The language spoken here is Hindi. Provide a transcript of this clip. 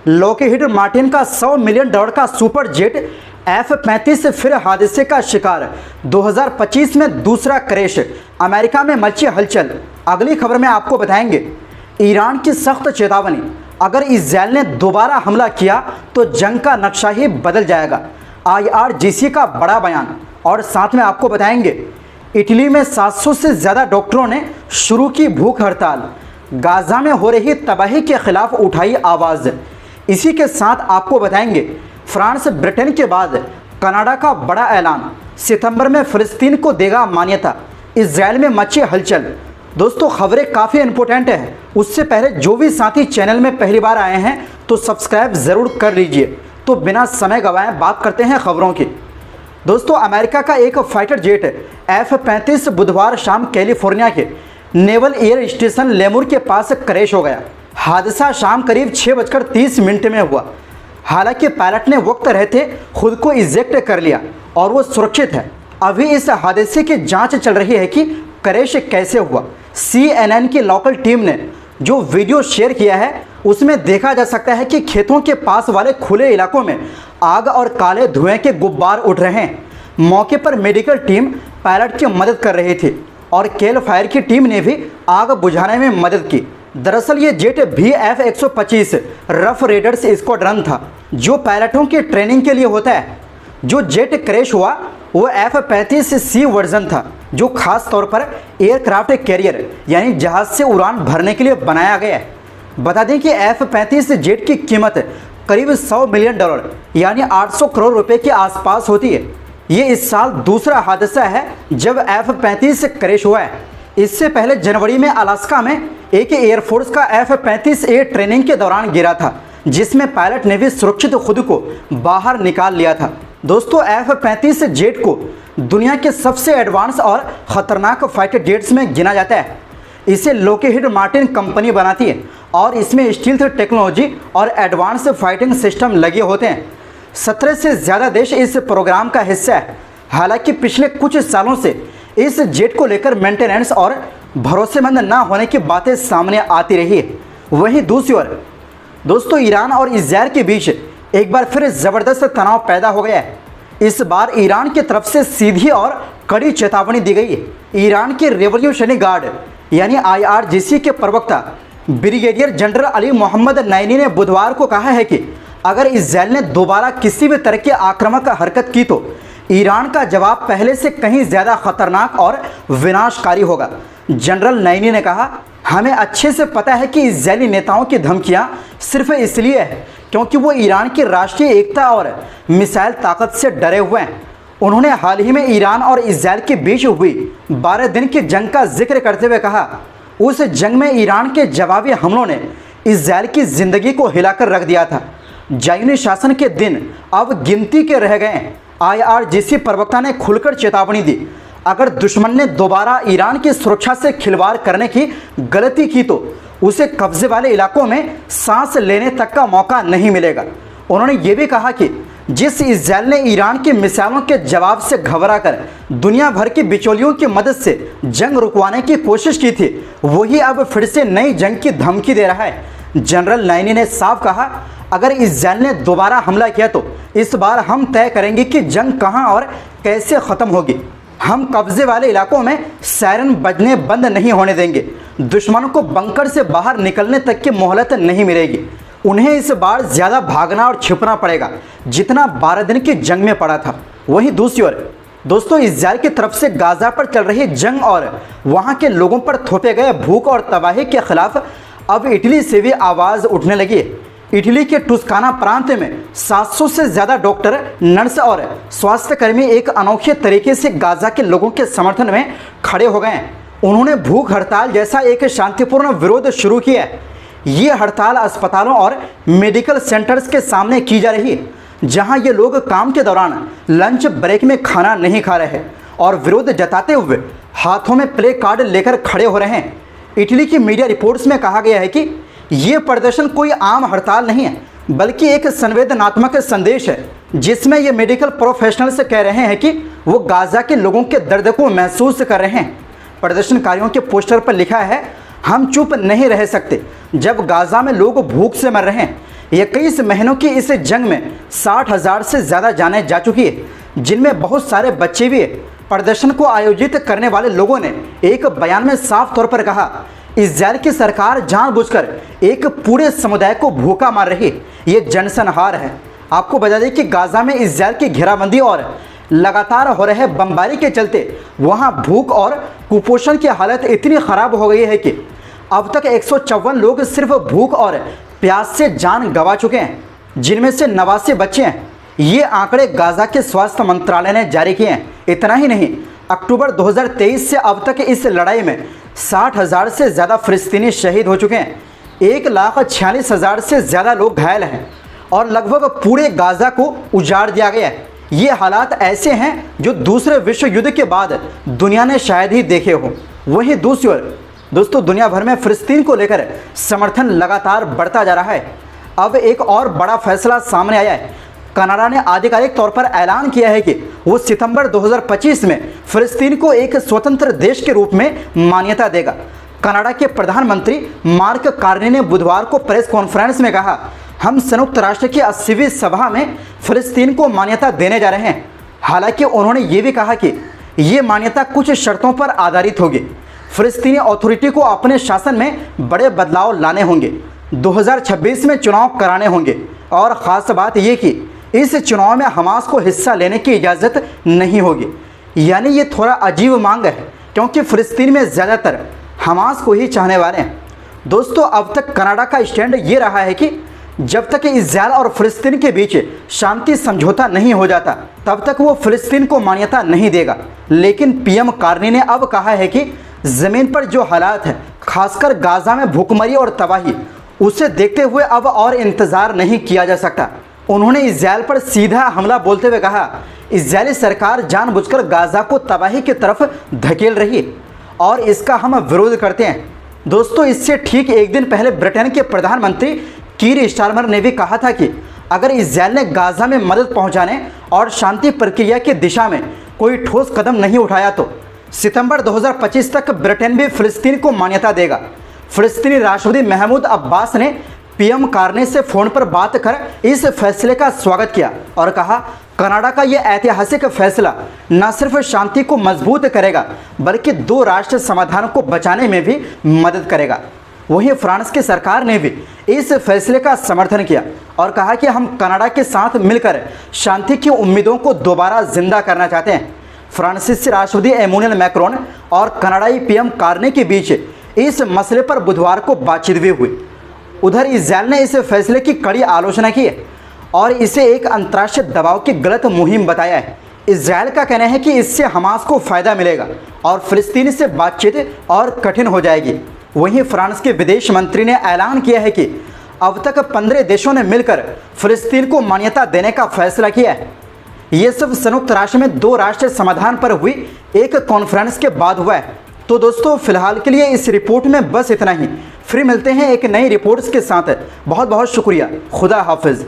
लॉकहीड मार्टिन का $100 मिलियन का सुपर जेट F-35 फिर हादसे का शिकार। 2025 में दूसरा क्रैश, अमेरिका में मची हलचल। अगली खबर में आपको बताएंगे ईरान की सख्त चेतावनी, अगर इजराइल ने दोबारा हमला किया तो जंग का नक्शा ही बदल जाएगा। IRGC का बड़ा बयान। और साथ में आपको बताएंगे इटली में 700 से ज़्यादा डॉक्टरों ने शुरू की भूख हड़ताल। गाज़ा में हो रही तबाही के खिलाफ उठाई आवाज़। इसी के साथ आपको बताएंगे फ्रांस ब्रिटेन के बाद कनाडा का बड़ा ऐलान, सितंबर में फ़लस्तीन को देगा मान्यता। इजराइल में मची हलचल। दोस्तों खबरें काफ़ी इंपॉर्टेंट हैं, उससे पहले जो भी साथी चैनल में पहली बार आए हैं तो सब्सक्राइब ज़रूर कर लीजिए। तो बिना समय गंवाए बात करते हैं खबरों की। दोस्तों अमेरिका का एक फाइटर जेट F-35 बुधवार शाम कैलिफोर्निया के नेवल एयर स्टेशन लेमूर के पास क्रैश हो गया। हादसा शाम करीब 6:30 में हुआ। हालांकि पायलट ने वक्त रहते खुद को इजेक्ट कर लिया और वो सुरक्षित है। अभी इस हादसे की जांच चल रही है कि क्रैश कैसे हुआ। CNN की लोकल टीम ने जो वीडियो शेयर किया है उसमें देखा जा सकता है कि खेतों के पास वाले खुले इलाकों में आग और काले धुएं के गुब्बार उठ रहे हैं। मौके पर मेडिकल टीम पायलट की मदद कर रही थी और केल फायर की टीम ने भी आग बुझाने में मदद की। दरअसल ये jet VF-125 rough readers squadron था जो पायलटों की ट्रेनिंग के लिए होता है। जो जेट क्रैश हुआ वो F-35C वर्जन था जो खास तौर पर एयरक्राफ्ट कैरियर यानी जहाज से उड़ान भरने के लिए बनाया गया है। बता दें कि F-35 जेट की कीमत करीब $100 मिलियन यानी 800 करोड़ रुपए के आसपास होती है। ये इस साल दूसरा हादसा है जब F-35 क्रैश हुआ है। इससे पहले जनवरी में अलास्का में एक एयरफोर्स का F-35A ट्रेनिंग के दौरान गिरा था जिसमें पायलट ने भी सुरक्षित खुद को बाहर निकाल लिया था। दोस्तों F-35 जेट को दुनिया के सबसे एडवांस और ख़तरनाक फाइटर जेट्स में गिना जाता है। इसे लॉकहीड मार्टिन कंपनी बनाती है और इसमें स्टील्थ टेक्नोलॉजी और एडवांस फाइटिंग सिस्टम लगे होते हैं। 17 से ज़्यादा देश इस प्रोग्राम का हिस्सा है। हालांकि पिछले कुछ सालों से इस जेट को लेकर मेंटेनेंस और भरोसेमंद ना होने की बातें सामने आती रही है। वहीं दूसरी ओर दोस्तों ईरान और इजराइल के बीच एक बार फिर ज़बरदस्त तनाव पैदा हो गया है। इस बार ईरान की तरफ से सीधी और कड़ी चेतावनी दी गई है। ईरान के रेवोल्यूशनरी गार्ड यानी IRGC के प्रवक्ता ब्रिगेडियर जनरल अली मोहम्मद नैनी ने बुधवार को कहा है कि अगर इजराइल ने दोबारा किसी भी तरह की आक्रामक हरकत की तो ईरान का जवाब पहले से कहीं ज़्यादा खतरनाक और विनाशकारी होगा। जनरल नैनी ने कहा, हमें अच्छे से पता है कि इजरायली नेताओं की धमकियां सिर्फ इसलिए है क्योंकि वो ईरान की राष्ट्रीय एकता और मिसाइल ताकत से डरे हुए हैं। उन्होंने हाल ही में ईरान और इजराइल के बीच हुई 12 दिन की जंग का जिक्र करते हुए कहा, उस जंग में ईरान के जवाबी हमलों ने इजराइल की ज़िंदगी को हिलाकर रख दिया था। ज़ायोनी शासन के दिन अब गिनती के रह गए हैं। IRGC प्रवक्ता ने खुलकर चेतावनी दी, अगर दुश्मन ने दोबारा ईरान की सुरक्षा से खिलवाड़ करने की गलती की तो उसे कब्जे वाले इलाकों में सांस लेने तक का मौका नहीं मिलेगा। उन्होंने ये भी कहा कि जिस इजराइल ने ईरान की मिसाइलों के जवाब से घबराकर दुनिया भर के बिचौलियों की मदद से जंग रुकवाने की कोशिश की थी, वही अब फिर से नई जंग की धमकी दे रहा है। जनरल नैनी ने साफ कहा, अगर इजराइल ने दोबारा हमला किया तो इस बार हम तय करेंगे कि जंग कहां और कैसे ख़त्म होगी। हम कब्जे वाले इलाकों में सायरन बजने बंद नहीं होने देंगे। दुश्मनों को बंकर से बाहर निकलने तक की मोहलत नहीं मिलेगी। उन्हें इस बार ज़्यादा भागना और छिपना पड़ेगा जितना 12 दिन की जंग में पड़ा था। वहीं दूसरी ओर दोस्तों इजराइल की तरफ से गाज़ा पर चल रही जंग और वहां के लोगों पर थोपे गए भूख और तबाही के खिलाफ अब इटली से भी आवाज़ उठने लगी है। इटली के टुस्काना प्रांत में 700 से ज़्यादा डॉक्टर, नर्स और स्वास्थ्यकर्मी एक अनोखे तरीके से गाज़ा के लोगों के समर्थन में खड़े हो गए हैं। उन्होंने भूख हड़ताल जैसा एक शांतिपूर्ण विरोध शुरू किया है। ये हड़ताल अस्पतालों और मेडिकल सेंटर्स के सामने की जा रही है जहां ये लोग काम के दौरान लंच ब्रेक में खाना नहीं खा रहे और विरोध जताते हुए हाथों में प्ले कार्ड लेकर खड़े हो रहे हैं। इटली की मीडिया रिपोर्ट्स में कहा गया है कि ये प्रदर्शन कोई आम हड़ताल नहीं है बल्कि एक संवेदनात्मक संदेश है जिसमें ये मेडिकल प्रोफेशनल्स कह रहे हैं कि वो गाज़ा के लोगों के दर्द को महसूस कर रहे हैं। प्रदर्शनकारियों के पोस्टर पर लिखा है, हम चुप नहीं रह सकते जब गाज़ा में लोग भूख से मर रहे हैं। 21 महीनों की इस जंग में 60,000 से ज़्यादा जानें जा चुकी है, जिनमें बहुत सारे बच्चे भी हैं। प्रदर्शन को आयोजित करने वाले लोगों ने एक बयान में साफ तौर पर कहा, इजराइल की सरकार जानबूझकर एक पूरे समुदाय को भूखा मार रही है। ये जनसंहार है। आपको बता दें कि गाजा में इजराइल की घेराबंदी और लगातार हो रहे बमबारी के चलते वहां भूख और कुपोषण की हालत इतनी खराब हो गई है कि अब तक 154 लोग सिर्फ भूख और प्यास से जान गंवा चुके हैं, जिनमें से 89 बच्चे हैं। ये आंकड़े गाजा के स्वास्थ्य मंत्रालय ने जारी किए हैं। इतना ही नहीं, अक्टूबर 2023 से अब तक इस लड़ाई में 60,000 से ज़्यादा फिलिस्तीनी शहीद हो चुके हैं। 1,46,000 से ज़्यादा लोग घायल हैं और लगभग पूरे गाजा को उजाड़ दिया गया है। ये हालात ऐसे हैं जो दूसरे विश्व युद्ध के बाद दुनिया ने शायद ही देखे हो। वहीं दूसरी ओर दोस्तों, दुनिया भर में फिलिस्तीन को लेकर समर्थन लगातार बढ़ता जा रहा है। अब एक और बड़ा फैसला सामने आया है। कनाडा ने आधिकारिक तौर पर ऐलान किया है कि वो सितंबर 2025 में फिलिस्तीन को एक स्वतंत्र देश के रूप में मान्यता देगा। कनाडा के प्रधानमंत्री मार्क कार्नी ने बुधवार को प्रेस कॉन्फ्रेंस में कहा, हम संयुक्त राष्ट्र की 80वीं सभा में फिलिस्तीन को मान्यता देने जा रहे हैं। हालांकि उन्होंने ये भी कहा कि ये मान्यता कुछ शर्तों पर आधारित होगी। फिलिस्तीनी अथॉरिटी को अपने शासन में बड़े बदलाव लाने होंगे, 2026 में चुनाव कराने होंगे और ख़ास बात यह कि इस चुनाव में हमास को हिस्सा लेने की इजाज़त नहीं होगी। यानी ये थोड़ा अजीब मांग है, क्योंकि फिलिस्तीन में ज़्यादातर हमास को ही चाहने वाले हैं। दोस्तों, अब तक कनाडा का स्टैंड ये रहा है कि जब तक इजराइल और फिलिस्तीन के बीच शांति समझौता नहीं हो जाता, तब तक वो फिलिस्तीन को मान्यता नहीं देगा। लेकिन पीएम कार्नी ने अब कहा है कि ज़मीन पर जो हालात हैं, खासकर गाजा में भूखमरी और तबाही, उसे देखते हुए अब और इंतज़ार नहीं किया जा सकता। उन्होंने इजराइल पर सीधा हमला बोलते हुए कहा, इजरायली सरकार जानबूझकर गाजा को तबाही की तरफ धकेल रही है और इसका हम विरोध करते हैं। दोस्तों, इससे ठीक एक दिन पहले ब्रिटेन के प्रधानमंत्री कीर स्टारमर ने भी कहा था कि अगर इजराइल ने गाजा में मदद पहुंचाने और शांति प्रक्रिया की दिशा में कोई ठोस कदम नहीं उठाया तो सितंबर 2025 तक ब्रिटेन भी फिलिस्तीन को मान्यता देगा। फिलिस्तीनी राष्ट्रपति महमूद अब्बास ने पीएम कार्नी से फ़ोन पर बात कर इस फैसले का स्वागत किया और कहा, कनाडा का यह ऐतिहासिक फैसला न सिर्फ शांति को मजबूत करेगा बल्कि 2 राष्ट्र समाधान को बचाने में भी मदद करेगा। वहीं फ्रांस की सरकार ने भी इस फैसले का समर्थन किया और कहा कि हम कनाडा के साथ मिलकर शांति की उम्मीदों को दोबारा जिंदा करना चाहते हैं। फ्रांसीसी राष्ट्रपति एमुनुएल मैक्रोन और कनाडाई पीएम कार्नी के बीच इस मसले पर बुधवार को बातचीत भी हुई। उधर इजराइल ने इस फैसले की कड़ी आलोचना की है और इसे एक अंतर्राष्ट्रीय दबाव की गलत मुहिम बताया है। इजराइल का कहना है कि इससे हमास को फ़ायदा मिलेगा और फिलिस्तीन से बातचीत और कठिन हो जाएगी। वहीं फ्रांस के विदेश मंत्री ने ऐलान किया है कि अब तक 15 देशों ने मिलकर फिलिस्तीन को मान्यता देने का फैसला किया है। ये सब संयुक्त राष्ट्र में 2 राष्ट्र समाधान पर हुई एक कॉन्फ्रेंस के बाद हुआ है। तो दोस्तों, फिलहाल के लिए इस रिपोर्ट में बस इतना ही। फिर मिलते हैं एक नई रिपोर्ट्स के साथ। बहुत बहुत शुक्रिया। खुदा हाफिज़।